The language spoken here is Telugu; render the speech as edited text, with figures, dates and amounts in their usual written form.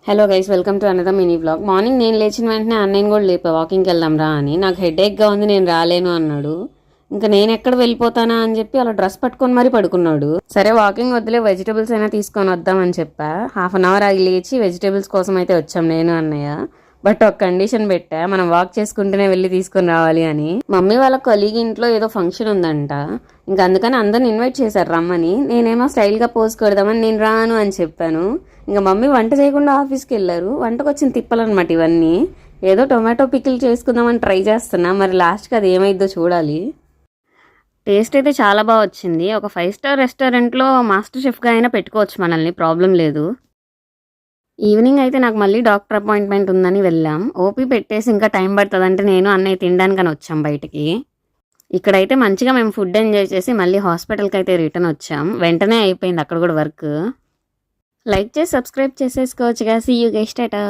Hello guys, welcome to another mini vlog. Morning నేను లేచిన వెంటనే అన్నయ్యని కూడా లేపా, వాకింగ్కి వెళ్దాం రా అని. నాకు హెడేక్గా ఉంది, నేను రాలేను అన్నాడు. ఇంకా నేను ఎక్కడ వెళ్ళిపోతానా అని చెప్పి అలా డ్రెస్ పట్టుకొని మరీ పడుకున్నాడు. సరే వాకింగ్ వద్దులే, వెజిటబుల్స్ అయినా తీసుకొని వద్దామని చెప్పా. హాఫ్ అన్ అవర్ ఆగి లేచి వెజిటబుల్స్ కోసం అయితే వచ్చాం నేను అన్నయ్య. బట్ ఒక కండిషన్ పెట్టా, మనం వాక్ చేసుకుంటూనే వెళ్ళి తీసుకొని రావాలి అని. మమ్మీ వాళ్ళ కొలీగ్ ఇంట్లో ఏదో ఫంక్షన్ ఉందంట, ఇంకా అందుకని అందరిని ఇన్వైట్ చేశారు రమ్మని. నేనేమో స్టైల్గా పోజ్ కొడదామని నేను రాను అని చెప్పాను. ఇంకా మమ్మీ వంట చేయకుండా ఆఫీస్కి వెళ్ళారు. వంటకు వచ్చిన తిప్పలన్నమాట ఇవన్నీ. ఏదో టొమాటో పికిల్ చేసుకుందామని ట్రై చేస్తున్నా, మరి లాస్ట్కి అది ఏమైద్దో చూడాలి. టేస్ట్ అయితే చాలా బాగా వచ్చింది. ఒక 5 స్టార్ రెస్టారెంట్లో మాస్టర్ షెఫ్గా అయినా పెట్టుకోవచ్చు మనల్ని, ప్రాబ్లం లేదు. ఈవినింగ్ అయితే నాకు మళ్ళీ డాక్టర్ అపాయింట్మెంట్ ఉందని వెళ్ళాం. ఓపీ పెట్టేసి ఇంకా టైం పడుతుందంటే నేను అన్నయ్య తినడానికని వచ్చాం బయటికి. ఇక్కడైతే మంచిగా మేము ఫుడ్ ఎంజాయ్ చేసి మళ్ళీ హాస్పిటల్కి అయితే రిటర్న్ వచ్చాం. వెంటనే అయిపోయింది అక్కడ కూడా వర్క్. లైక్ చేసి సబ్స్క్రైబ్ చేసేసుకోవచ్చుగా. See you guys, Tata.